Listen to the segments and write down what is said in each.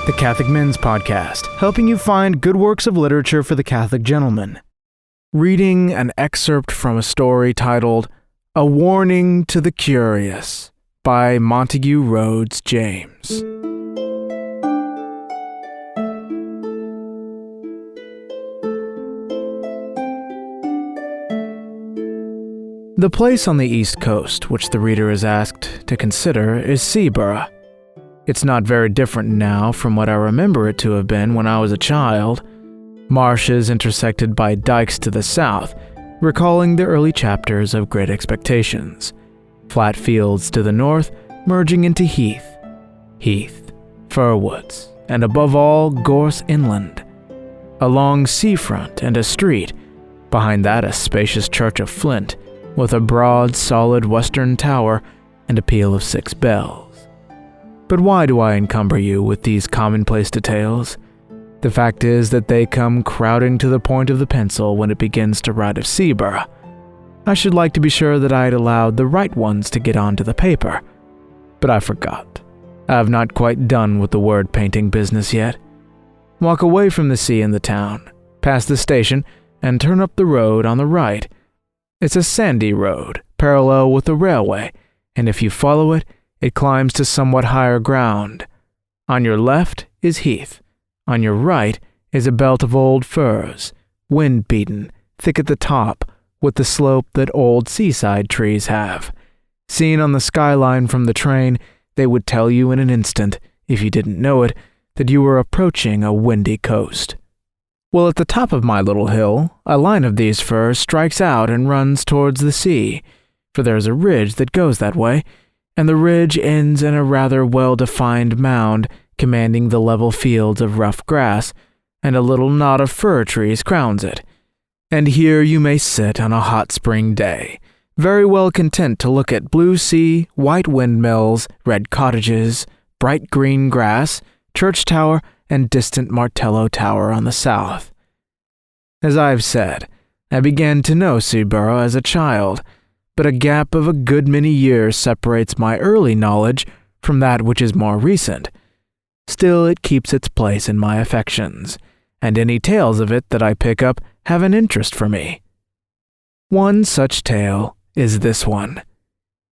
the Catholic Men's Podcast, helping you find good works of literature for the Catholic gentleman. Reading an excerpt from a story titled A Warning to the Curious by Montague Rhodes James. The place on the East Coast which the reader is asked to consider is Seaborough. It's not very different now from what I remember it to have been when I was a child. Marshes intersected by dikes to the south, recalling the early chapters of Great Expectations. Flat fields to the north, merging into heath, fir woods, and above all, gorse inland. A long seafront and a street, behind that a spacious church of flint, with a broad, solid western tower and a peal of 6 bells. But why do I encumber you with these commonplace details? The fact is that they come crowding to the point of the pencil when it begins to write of Seaborough. I should like to be sure that I had allowed the right ones to get onto the paper. But I forgot. I have not quite done with the word-painting business yet. Walk away from the sea and the town, past the station, and turn up the road on the right. It's a sandy road, parallel with the railway, and if you follow it, it climbs to somewhat higher ground. On your left is heath. On your right is a belt of old firs, wind-beaten, thick at the top, with the slope that old seaside trees have. Seen on the skyline from the train, they would tell you in an instant, if you didn't know it, that you were approaching a windy coast. Well, at the top of my little hill, a line of these firs strikes out and runs towards the sea, for there's a ridge that goes that way, and the ridge ends in a rather well-defined mound commanding the level fields of rough grass, and a little knot of fir trees crowns it. And here you may sit on a hot spring day, very well content to look at blue sea, white windmills, red cottages, bright green grass, church tower, and distant Martello Tower on the south. As I've said, I began to know Seaborough as a child, but a gap of a good many years separates my early knowledge from that which is more recent. Still, it keeps its place in my affections, and any tales of it that I pick up have an interest for me. One such tale is this one.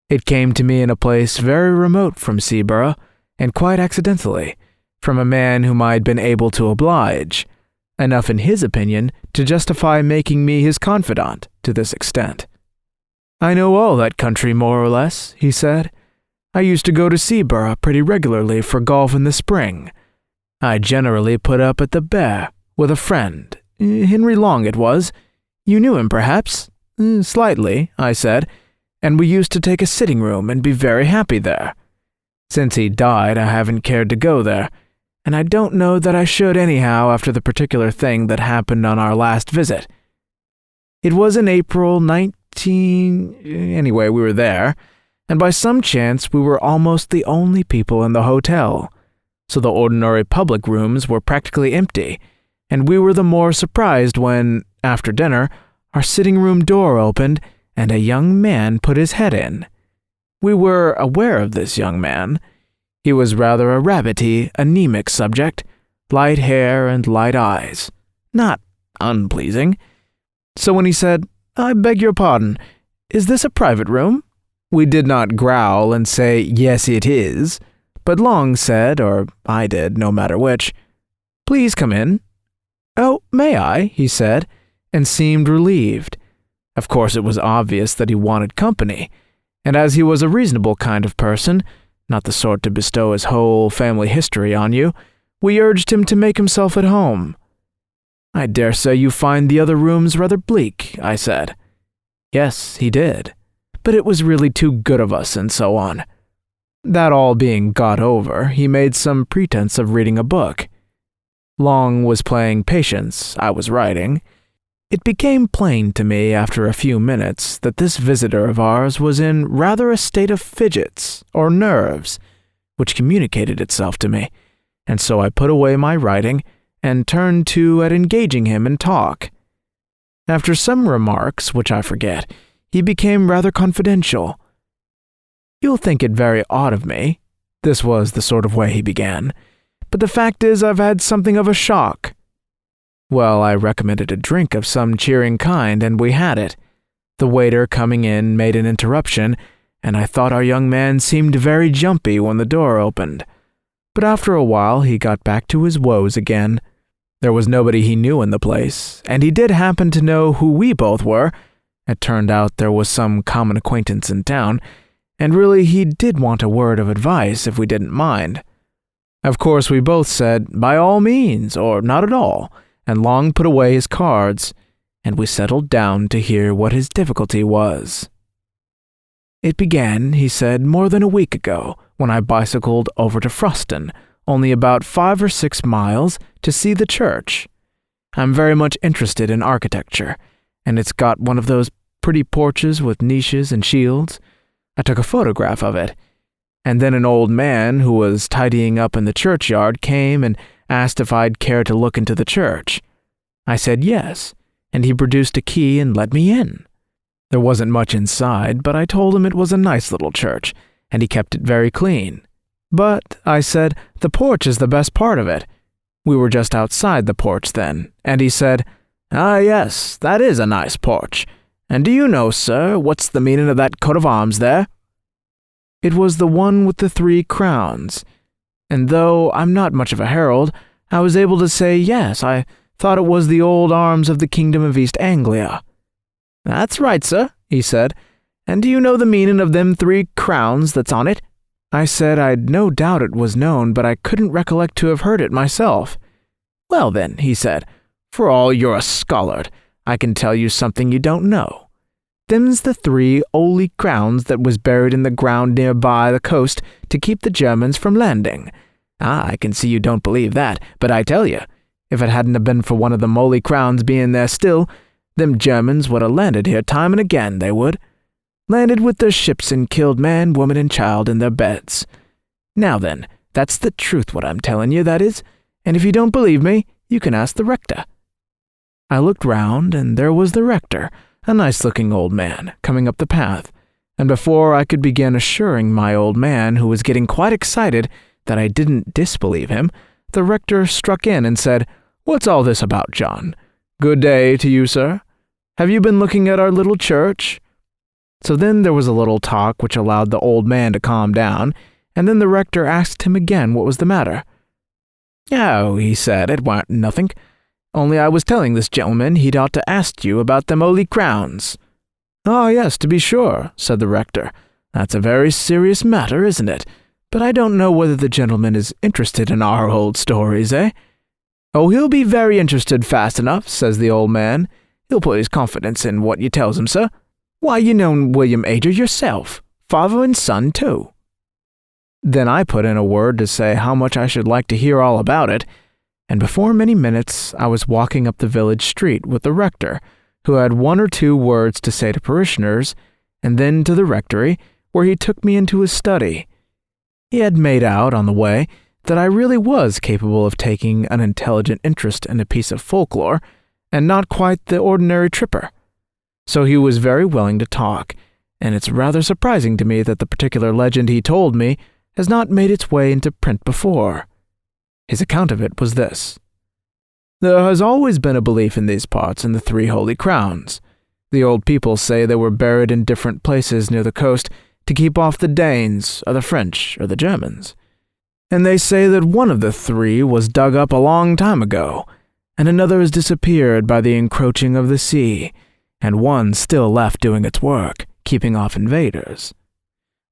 It came to me in a place very remote from Seaborough, and quite accidentally, from a man whom I had been able to oblige, enough in his opinion to justify making me his confidant to this extent. "I know all that country more or less," he said. "I used to go to Seaborough pretty regularly for golf in the spring. I generally put up at the Bear with a friend, Henry Long it was. You knew him, perhaps?" "Slightly," I said, "and we used to take a sitting room and be very happy there. Since he died, I haven't cared to go there, and I don't know that I should anyhow after the particular thing that happened on our last visit. It was in April 19... Anyway, we were there, and by some chance we were almost the only people in the hotel, so the ordinary public rooms were practically empty, and we were the more surprised when, after dinner, our sitting room door opened and a young man put his head in. We were aware of this young man. He was rather a rabbity, anemic subject, light hair and light eyes, not unpleasing. So when he said, "I beg your pardon, is this a private room?" we did not growl and say, "Yes, it is," but Long said, or I did, no matter which, "Please come in." "Oh, may I?" he said, and seemed relieved. Of course it was obvious that he wanted company, and as he was a reasonable kind of person, not the sort to bestow his whole family history on you, we urged him to make himself at home. "I dare say you find the other rooms rather bleak," I said. Yes, he did, but it was really too good of us and so on. That all being got over, he made some pretense of reading a book. Long was playing patience, I was writing. It became plain to me after a few minutes that this visitor of ours was in rather a state of fidgets or nerves, which communicated itself to me, and so I put away my writing and turned to at engaging him in talk. After some remarks, which I forget, he became rather confidential. "You'll think it very odd of me," this was the sort of way he began, but the fact is I've had something of a shock." Well, I recommended a drink of some cheering kind, and we had it. The waiter coming in made an interruption, and I thought our young man seemed very jumpy when the door opened. But after a while he got back to his woes again. There was nobody he knew in the place, and he did happen to know who we both were. It turned out there was some common acquaintance in town, and really he did want a word of advice if we didn't mind. Of course we both said, by all means, or not at all, and Long put away his cards, and we settled down to hear what his difficulty was. "It began," he said, "more than a week ago, when I bicycled over to Froston, only about 5 or 6 miles, to see the church. I'm very much interested in architecture, and it's got one of those pretty porches with niches and shields. I took a photograph of it, and then an old man who was tidying up in the churchyard came and asked if I'd care to look into the church. I said yes, and he produced a key and let me in. There wasn't much inside, but I told him it was a nice little church, and he kept it very clean. But, I said, the porch is the best part of it. We were just outside the porch then, and he said, 'Ah, yes, that is a nice porch. And do you know, sir, what's the meaning of that coat of arms there?' It was the one with the 3 crowns, and though I'm not much of a herald, I was able to say yes, I thought it was the old arms of the kingdom of East Anglia." "That's right, sir," he said. "And do you know the meaning of them 3 crowns that's on it?" I said I'd no doubt it was known, but I couldn't recollect to have heard it myself. "Well then," he said, "for all you're a scholard, I can tell you something you don't know. Them's the 3 holy crowns that was buried in the ground nearby the coast to keep the Germans from landing. Ah, I can see you don't believe that, but I tell you, if it hadn't have been for one of them holy crowns being there still, them Germans would have landed here time and again, they would. Landed with their ships and killed man, woman, and child in their beds. Now then, that's the truth what I'm telling you, that is, and if you don't believe me, you can ask the rector." I looked round, and there was the rector, a nice-looking old man, coming up the path, and before I could begin assuring my old man, who was getting quite excited, that I didn't disbelieve him, the rector struck in and said, "What's all this about, John? Good day to you, sir. Have you been looking at our little church?" So then there was a little talk which allowed the old man to calm down, and then the rector asked him again what was the matter. "Oh," he said, "it warn't nothink. Only I was telling this gentleman he'd ought to ask you about them holy crowns." "Oh, yes, to be sure," said the rector. "That's a very serious matter, isn't it? But I don't know whether the gentleman is interested in our old stories, eh?" "Oh, he'll be very interested fast enough," says the old man. "He'll put his confidence in what you tells him, sir. Why, you know William Ager yourself, father and son, too." Then I put in a word to say how much I should like to hear all about it, and before many minutes I was walking up the village street with the rector, who had 1 or 2 words to say to parishioners, and then to the rectory, where he took me into his study. He had made out, on the way, that I really was capable of taking an intelligent interest in a piece of folklore, and not quite the ordinary tripper. So he was very willing to talk, and it's rather surprising to me that the particular legend he told me has not made its way into print before. His account of it was this. There has always been a belief in these parts in the 3 holy crowns. The old people say they were buried in different places near the coast to keep off the Danes, or the French, or the Germans. And they say that one of the 3 was dug up a long time ago, and another has disappeared by the encroaching of the sea, and one still left doing its work, keeping off invaders.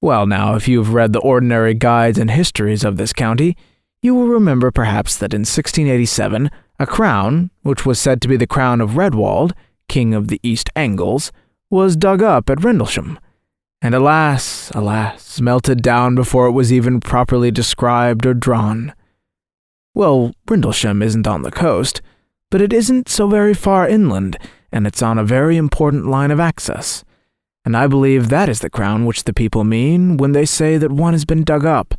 Well now, if you've read the ordinary guides and histories of this county, you will remember perhaps that in 1687, a crown, which was said to be the crown of Redwald, king of the East Angles, was dug up at Rendlesham, and alas, alas, melted down before it was even properly described or drawn. Well, Rendlesham isn't on the coast, but it isn't so very far inland, and it's on a very important line of access, and I believe that is the crown which the people mean when they say that one has been dug up.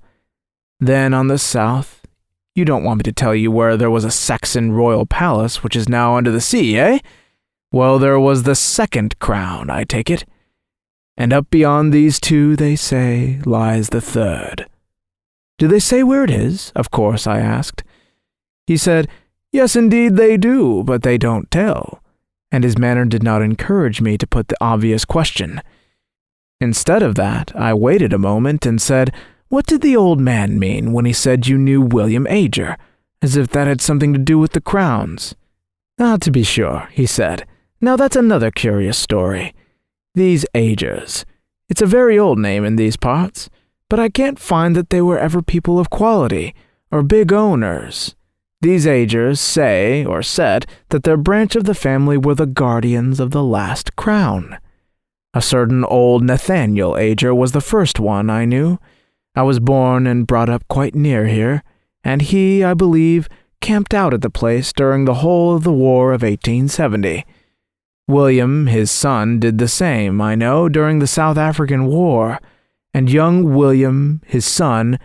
Then on the south, you don't want me to tell you where there was a Saxon royal palace which is now under the sea, eh? Well, there was the 2nd crown, I take it, and up beyond these 2, they say, lies the 3rd. "Do they say where it is?" Of course, I asked. He said, "Yes, indeed they do, but they don't tell," and his manner did not encourage me to put the obvious question. Instead of that, I waited a moment and said, "What did the old man mean when he said you knew William Ager, as if that had something to do with the crowns?" "Ah, to be sure," he said. "Now that's another curious story. These Agers. It's a very old name in these parts, but I can't find that they were ever people of quality, or big owners. These Agers say, or said, that their branch of the family were the guardians of the last crown. A certain old Nathaniel Ager was the first one I knew. I was born and brought up quite near here, and he, I believe, camped out at the place during the whole of the War of 1870. William, his son, did the same, I know, during the South African War, and young William, his son,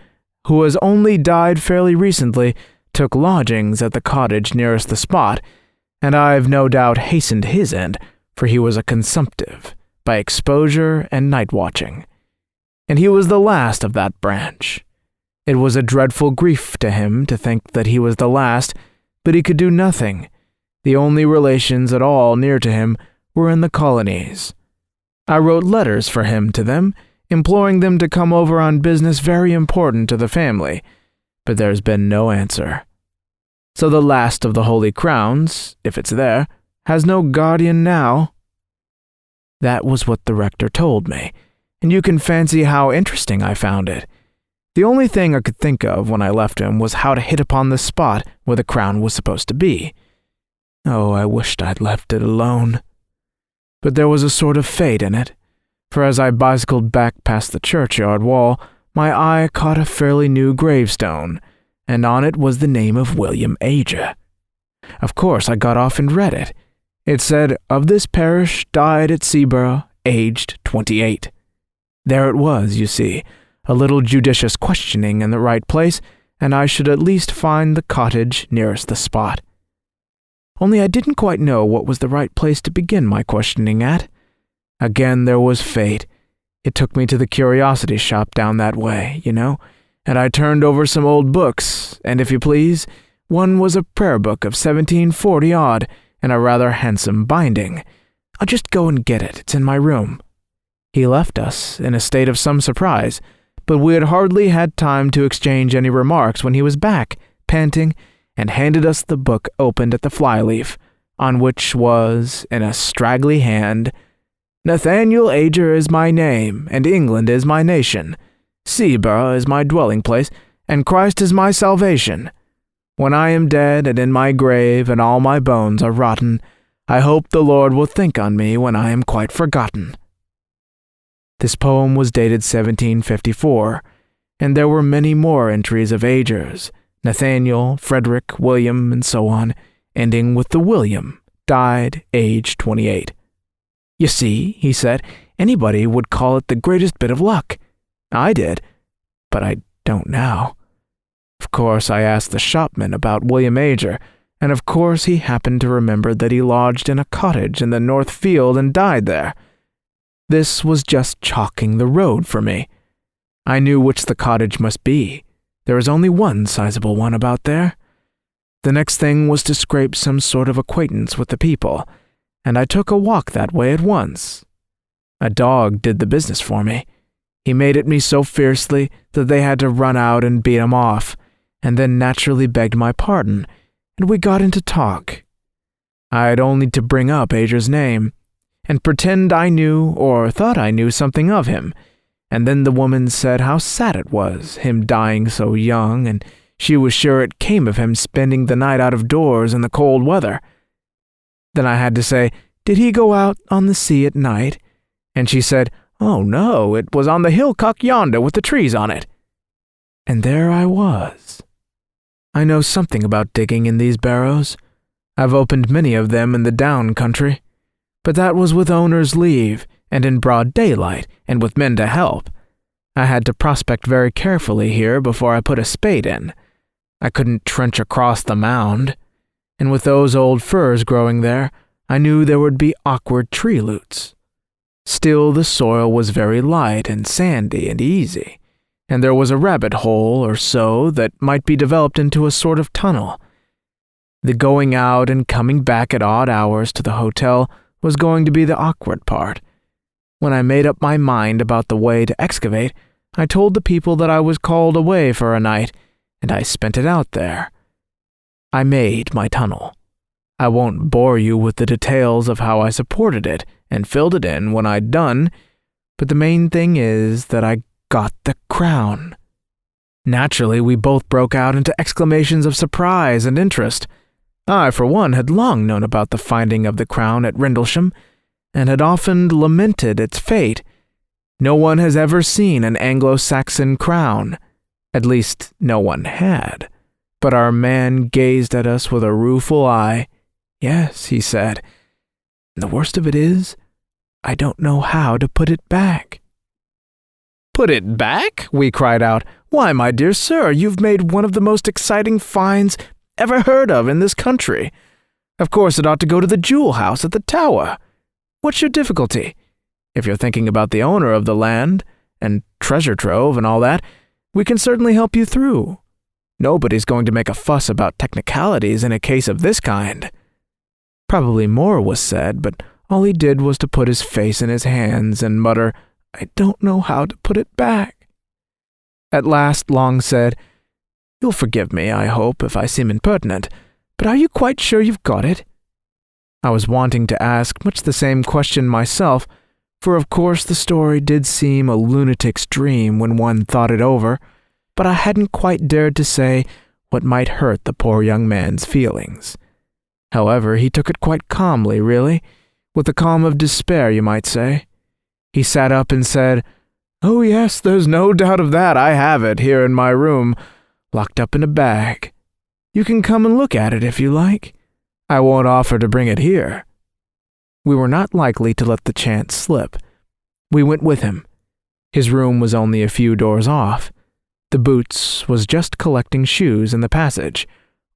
who has only died fairly recently, took lodgings at the cottage nearest the spot, and I've no doubt hastened his end, for he was a consumptive, by exposure and night-watching. And he was the last of that branch. It was a dreadful grief to him to think that he was the last, but he could do nothing. The only relations at all near to him were in the colonies. I wrote letters for him to them, imploring them to come over on business very important to the family, but there's been no answer. So the last of the Holy Crowns, if it's there, has no guardian now." That was what the rector told me, and you can fancy how interesting I found it. The only thing I could think of when I left him was how to hit upon the spot where the crown was supposed to be. Oh, I wished I'd left it alone. But there was a sort of fate in it, for as I bicycled back past the churchyard wall, my eye caught a fairly new gravestone, and on it was the name of William Ager. Of course, I got off and read it. It said, "Of this parish, died at Seaborough, aged 28. There it was, you see, a little judicious questioning in the right place, and I should at least find the cottage nearest the spot. Only I didn't quite know what was the right place to begin my questioning at. Again there was fate. It took me to the curiosity shop down that way, you know, and I turned over some old books, and if you please, one was a prayer book of 1740 odd, in a rather handsome binding. I'll just go and get it, it's in my room." He left us in a state of some surprise, but we had hardly had time to exchange any remarks when he was back, panting, and handed us the book opened at the flyleaf, on which was, in a straggly hand, "Nathaniel Ager is my name, and England is my nation. Seaborough is my dwelling place, and Christ is my salvation. When I am dead and in my grave and all my bones are rotten, I hope the Lord will think on me when I am quite forgotten." This poem was dated 1754, and there were many more entries of Agers, Nathaniel, Frederick, William, and so on, ending with the William, died aged 28. "You see," he said, "anybody would call it the greatest bit of luck. I did, but I don't now. Of course, I asked the shopman about William Ager, and of course he happened to remember that he lodged in a cottage in the North Field and died there. This was just chalking the road for me. I knew which the cottage must be. There is only one sizable one about there. The next thing was to scrape some sort of acquaintance with the people, and I took a walk that way at once. A dog did the business for me. He made at me so fiercely that they had to run out and beat him off, and then naturally begged my pardon, and we got into talk. I had only to bring up Ager's name, and pretend I knew or thought I knew something of him, and then the woman said how sad it was, him dying so young, and she was sure it came of him spending the night out of doors in the cold weather. Then I had to say, did he go out on the sea at night? And she said, oh no, it was on the hillcock yonder with the trees on it. And there I was. I know something about digging in these barrows. I've opened many of them in the down country, but that was with owner's leave, and in broad daylight, and with men to help. I had to prospect very carefully here before I put a spade in. I couldn't trench across the mound, and with those old firs growing there, I knew there would be awkward tree roots. Still, the soil was very light and sandy and easy, and there was a rabbit hole or so that might be developed into a sort of tunnel. The going out and coming back at odd hours to the hotel was going to be the awkward part. When I made up my mind about the way to excavate, I told the people that I was called away for a night, and I spent it out there. I made my tunnel. I won't bore you with the details of how I supported it and filled it in when I'd done, but the main thing is that I got the crown. Naturally, we both broke out into exclamations of surprise and interest. I, for one, had long known about the finding of the crown at Rendlesham, and had often lamented its fate. No one has ever seen an Anglo-Saxon crown. At least, no one had. But our man gazed at us with a rueful eye. Yes, he said. The worst of it is, I don't know how to put it back. Put it back? We cried out. Why, my dear sir, you've made one of the most exciting finds ever heard of in this country. Of course it ought to go to the jewel house at the Tower. What's your difficulty? If you're thinking about the owner of the land, and treasure trove and all that, we can certainly help you through. Nobody's going to make a fuss about technicalities in a case of this kind. Probably more was said, but all he did was to put his face in his hands and mutter, I don't know how to put it back. At last Long said, You'll forgive me, I hope, if I seem impertinent, but are you quite sure you've got it? I was wanting to ask much the same question myself, for of course the story did seem a lunatic's dream when one thought it over, but I hadn't quite dared to say what might hurt the poor young man's feelings. However, he took it quite calmly, really, with the calm of despair, you might say. He sat up and said, Oh yes, there's no doubt of that. I have it here in my room, locked up in a bag. You can come and look at it if you like. I won't offer to bring it here. We were not likely to let the chance slip. We went with him. His room was only a few doors off. The Boots was just collecting shoes in the passage,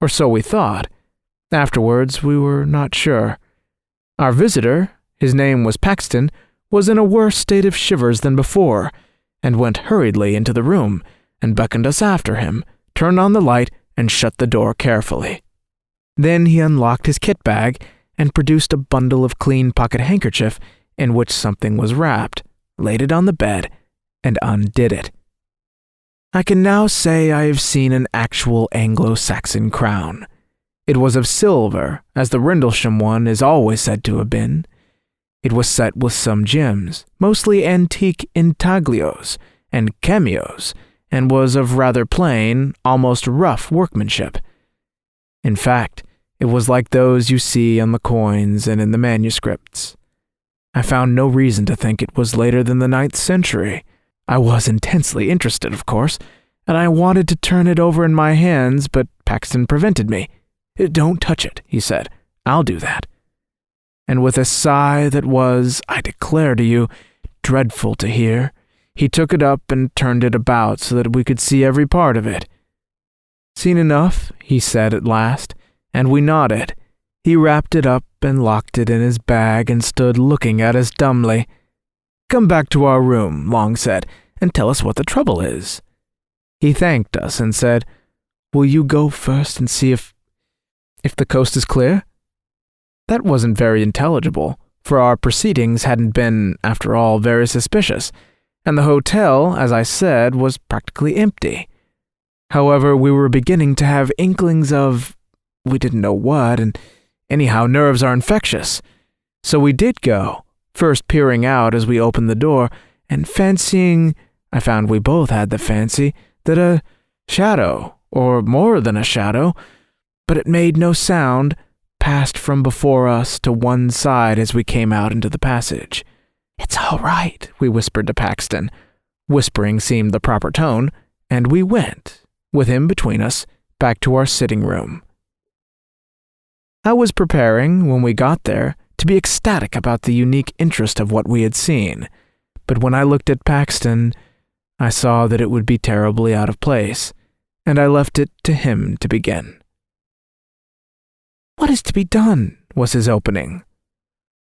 or so we thought. Afterwards, we were not sure. Our visitor, his name was Paxton, was in a worse state of shivers than before, and went hurriedly into the room, and beckoned us after him, turned on the light, and shut the door carefully. Then he unlocked his kit bag, and produced a bundle of clean pocket handkerchief in which something was wrapped, laid it on the bed, and undid it. I can now say I have seen an actual Anglo-Saxon crown. It was of silver, as the Rendlesham one is always said to have been. It was set with some gems, mostly antique intaglios and cameos, and was of rather plain, almost rough workmanship. In fact, it was like those you see on the coins and in the manuscripts. I found no reason to think it was later than the 9th century. I was intensely interested, of course, and I wanted to turn it over in my hands, but Paxton prevented me. Don't touch it, he said. I'll do that. And with a sigh that was, I declare to you, dreadful to hear, he took it up and turned it about so that we could see every part of it. Seen enough, he said at last, and we nodded. He wrapped it up and locked it in his bag and stood looking at us dumbly. Come back to our room, Long said, and tell us what the trouble is. He thanked us and said, Will you go first and see if the coast is clear? That wasn't very intelligible, for our proceedings hadn't been, after all, very suspicious, and the hotel, as I said, was practically empty. However, we were beginning to have inklings of, we didn't know what, and anyhow, nerves are infectious. So we did go, first peering out as we opened the door, and fancying, I found we both had the fancy, that a shadow, or more than a shadow, but it made no sound, passed from before us to one side as we came out into the passage. It's all right, we whispered to Paxton. Whispering seemed the proper tone, and we went, with him between us, back to our sitting room. I was preparing, when we got there, to be ecstatic about the unique interest of what we had seen, but when I looked at Paxton, I saw that it would be terribly out of place, and I left it to him to begin. What is to be done? Was his opening.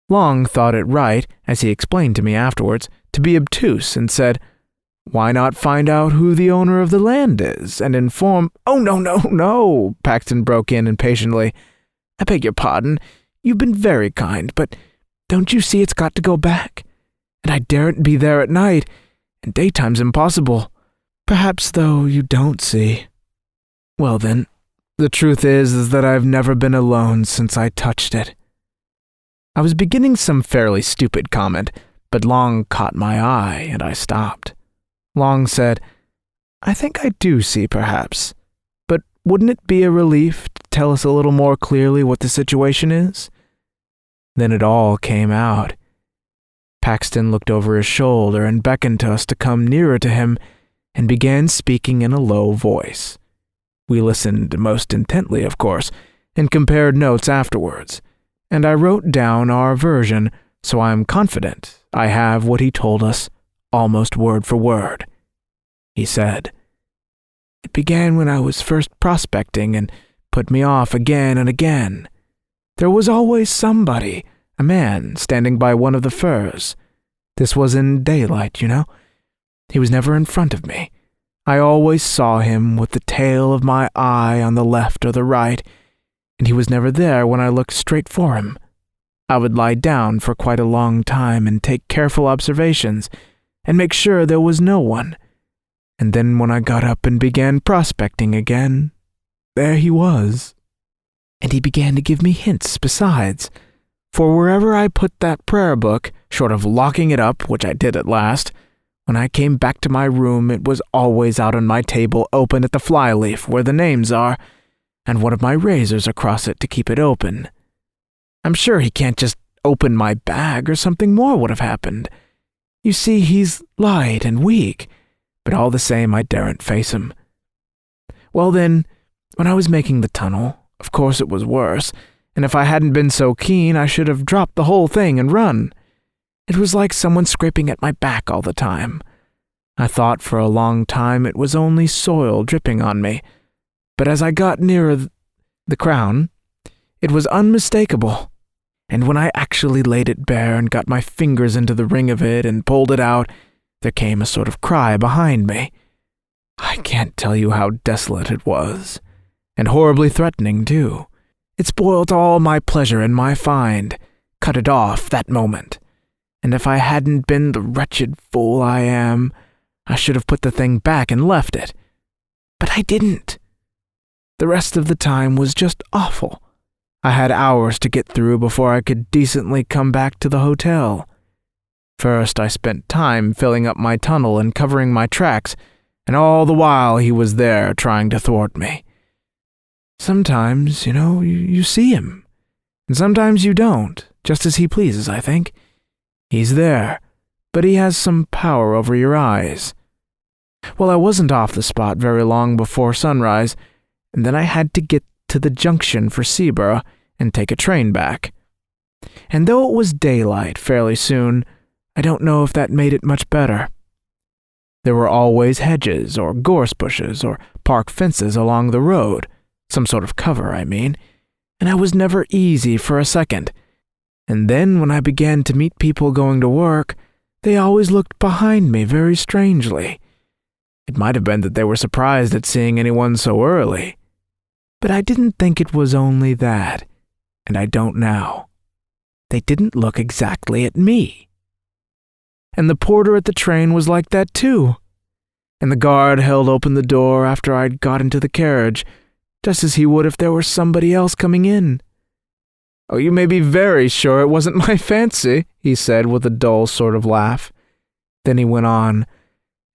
Long thought it right, as he explained to me afterwards, to be obtuse and said, Why not find out who the owner of the land is and inform— "Oh, no, Paxton broke in impatiently. "I beg your pardon. You've been very kind, but don't you see it's got to go back? And I daren't be there at night, and daytime's impossible. Perhaps, though, you don't see. Well then, the truth is that I've never been alone since I touched it." I was beginning some fairly stupid comment, but Long caught my eye, and I stopped. Long said, "I think I do see, perhaps. But wouldn't it be a relief to tell us a little more clearly what the situation is?" Then it all came out. Paxton looked over his shoulder and beckoned to us to come nearer to him and began speaking in a low voice. We listened most intently, of course, and compared notes afterwards, and I wrote down our version, so I'm confident I have what he told us, almost word for word. He said, "It began when I was first prospecting and put me off again and again. There was always somebody, a man, standing by one of the firs. This was in daylight, you know. He was never in front of me. I always saw him with the tail of my eye on the left or the right, and he was never there when I looked straight for him. I would lie down for quite a long time and take careful observations and make sure there was no one. And then when I got up and began prospecting again, there he was. And he began to give me hints besides, for wherever I put that prayer book, short of locking it up, which I did at last, when I came back to my room it was always out on my table open at the flyleaf where the names are, and one of my razors across it to keep it open. I'm sure he can't just open my bag or something more would have happened. You see, he's light and weak, but all the same I daren't face him. Well then, when I was making the tunnel, of course it was worse, and if I hadn't been so keen I should have dropped the whole thing and run. It was like someone scraping at my back all the time. I thought for a long time it was only soil dripping on me, but as I got nearer the crown, it was unmistakable. And when I actually laid it bare and got my fingers into the ring of it and pulled it out, there came a sort of cry behind me. I can't tell you how desolate it was, and horribly threatening, too. It spoilt all my pleasure in my find, cut it off that moment. And if I hadn't been the wretched fool I am, I should have put the thing back and left it. But I didn't. The rest of the time was just awful. I had hours to get through before I could decently come back to the hotel. First, I spent time filling up my tunnel and covering my tracks, and all the while he was there trying to thwart me. Sometimes, you see him, and sometimes you don't, just as he pleases, I think. He's there, but he has some power over your eyes. Well, I wasn't off the spot very long before sunrise, and then I had to get to the junction for Seaborough and take a train back. And though it was daylight fairly soon, I don't know if that made it much better. There were always hedges or gorse bushes or park fences along the road, some sort of cover, I mean, and I was never easy for a second. And then when I began to meet people going to work, they always looked behind me very strangely. It might have been that they were surprised at seeing anyone so early. But I didn't think it was only that, and I don't now. They didn't look exactly at me. And the porter at the train was like that too. And the guard held open the door after I'd got into the carriage, just as he would if there were somebody else coming in. "Oh, you may be very sure it wasn't my fancy," he said with a dull sort of laugh. Then he went on,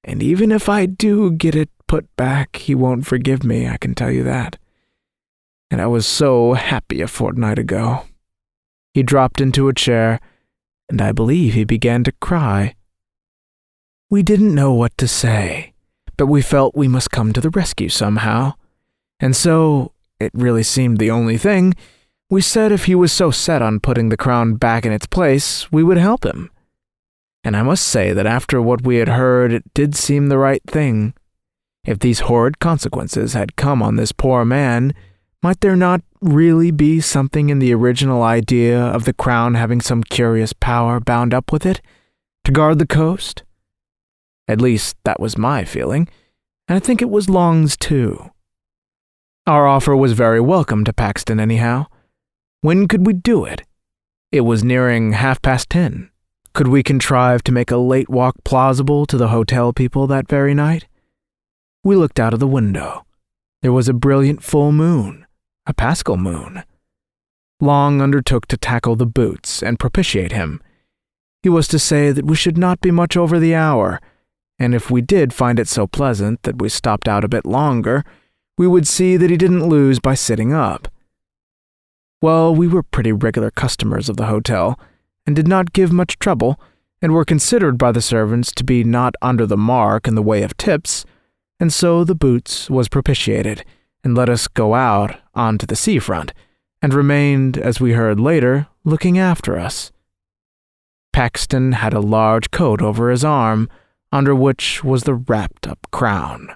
"And even if I do get it put back, he won't forgive me, I can tell you that. And I was so happy a fortnight ago." He dropped into a chair, and I believe he began to cry. We didn't know what to say, but we felt we must come to the rescue somehow. And so, it really seemed the only thing, we said if he was so set on putting the crown back in its place, we would help him. And I must say that after what we had heard, it did seem the right thing. If these horrid consequences had come on this poor man, might there not really be something in the original idea of the crown having some curious power bound up with it, to guard the coast? At least that was my feeling, and I think it was Long's too. Our offer was very welcome to Paxton anyhow. When could we do it? It was nearing 10:30. Could we contrive to make a late walk plausible to the hotel people that very night? We looked out of the window. There was a brilliant full moon, a Paschal moon. Long undertook to tackle the boots and propitiate him. He was to say that we should not be much over the hour, and if we did find it so pleasant that we stopped out a bit longer, we would see that he didn't lose by sitting up. Well, we were pretty regular customers of the hotel, and did not give much trouble, and were considered by the servants to be not under the mark in the way of tips, and so the boots was propitiated, and let us go out onto the seafront, and remained, as we heard later, looking after us. Paxton had a large coat over his arm, under which was the wrapped-up crown.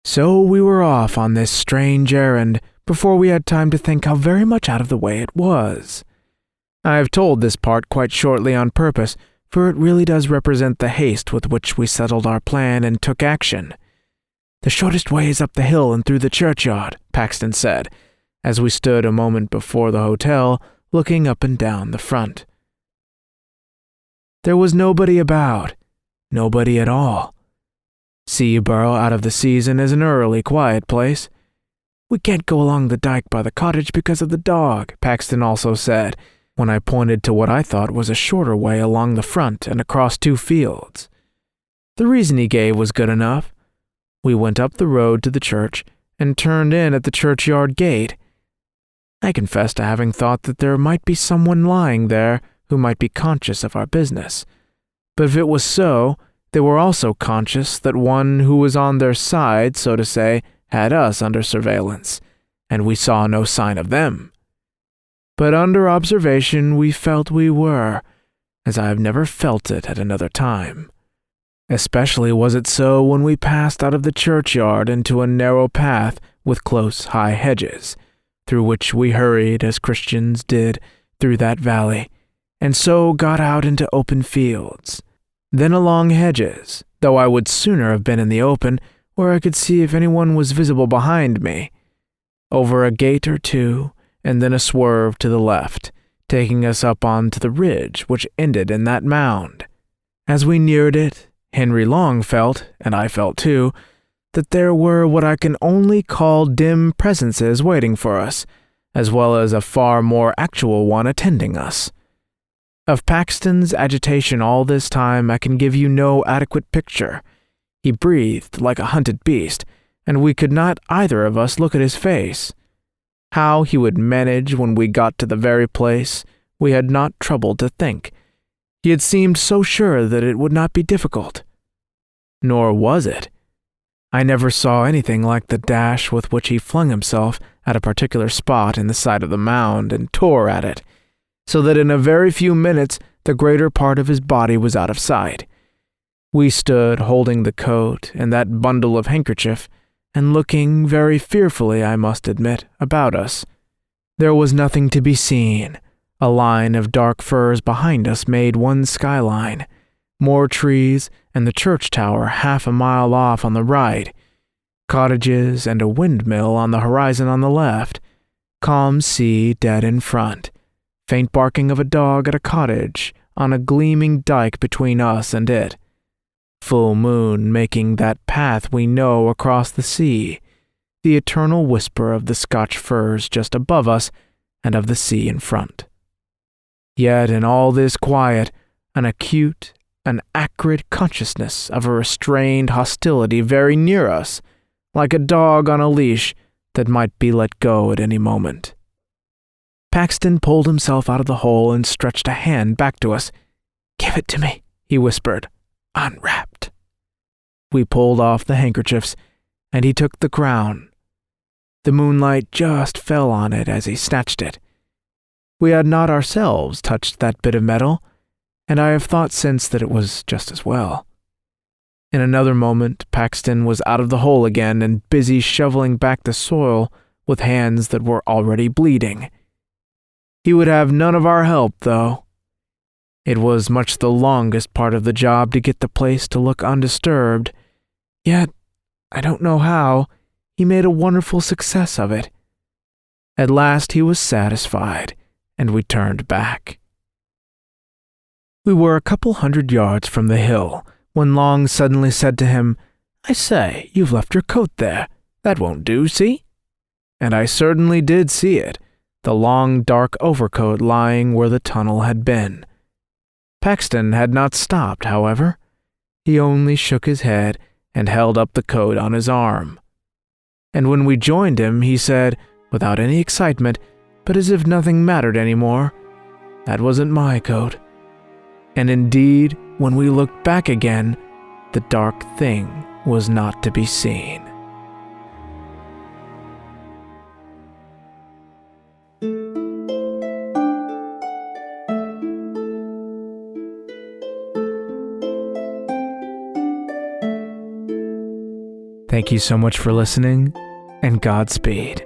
So we were off on this strange errand before we had time to think how very much out of the way it was. I have told this part quite shortly on purpose, for it really does represent the haste with which we settled our plan and took action. "The shortest way is up the hill and through the churchyard," Paxton said, as we stood a moment before the hotel, looking up and down the front. There was nobody about, nobody at all. Seaborough out of the season is an early, quiet place. "We can't go along the dike by the cottage because of the dog," Paxton also said, when I pointed to what I thought was a shorter way along the front and across 2 fields. The reason he gave was good enough. We went up the road to the church and turned in at the churchyard gate. I confess to having thought that there might be someone lying there who might be conscious of our business. But if it was so, they were also conscious that one who was on their side, so to say, had us under surveillance, and we saw no sign of them. But under observation we felt we were, as I have never felt it at another time. Especially was it so when we passed out of the churchyard into a narrow path with close high hedges, through which we hurried as Christians did through that valley, and so got out into open fields. Then along hedges, though I would sooner have been in the open, where I could see if anyone was visible behind me. Over a gate or two, and then a swerve to the left, taking us up onto the ridge which ended in that mound. As we neared it, Henry Long felt, and I felt too, that there were what I can only call dim presences waiting for us, as well as a far more actual one attending us. Of Paxton's agitation all this time I can give you no adequate picture. He breathed like a hunted beast, and we could not either of us look at his face. How he would manage when we got to the very place, we had not troubled to think. He had seemed so sure that it would not be difficult. Nor was it. I never saw anything like the dash with which he flung himself at a particular spot in the side of the mound and tore at it, so that in a very few minutes the greater part of his body was out of sight. We stood holding the coat and that bundle of handkerchief, and looking very fearfully, I must admit, about us. There was nothing to be seen. A line of dark firs behind us made one skyline, more trees, and the church tower 1/2 mile off on the right, cottages and a windmill on the horizon on the left, calm sea dead in front, faint barking of a dog at a cottage on a gleaming dike between us and it, full moon making that path we know across the sea, the eternal whisper of the Scotch firs just above us and of the sea in front. Yet in all this quiet, an acute, an acrid consciousness of a restrained hostility very near us, like a dog on a leash that might be let go at any moment. Paxton pulled himself out of the hole and stretched a hand back to us. "Give it to me," he whispered, unwrapped. We pulled off the handkerchiefs, and he took the crown. The moonlight just fell on it as he snatched it. We had not ourselves touched that bit of metal, and I have thought since that it was just as well. In another moment, Paxton was out of the hole again and busy shoveling back the soil with hands that were already bleeding. He would have none of our help, though. It was much the longest part of the job to get the place to look undisturbed, yet, I don't know how, he made a wonderful success of it. At last he was satisfied, and we turned back. We were a couple 100 yards from the hill when Long suddenly said to him, "I say, you've left your coat there. That won't do, see?" And I certainly did see it, the long dark overcoat lying where the tunnel had been. Paxton had not stopped, however. He only shook his head and held up the coat on his arm. And when we joined him, he said, without any excitement, but as if nothing mattered anymore, "That wasn't my coat." And indeed, when we looked back again, the dark thing was not to be seen. Thank you so much for listening, and Godspeed.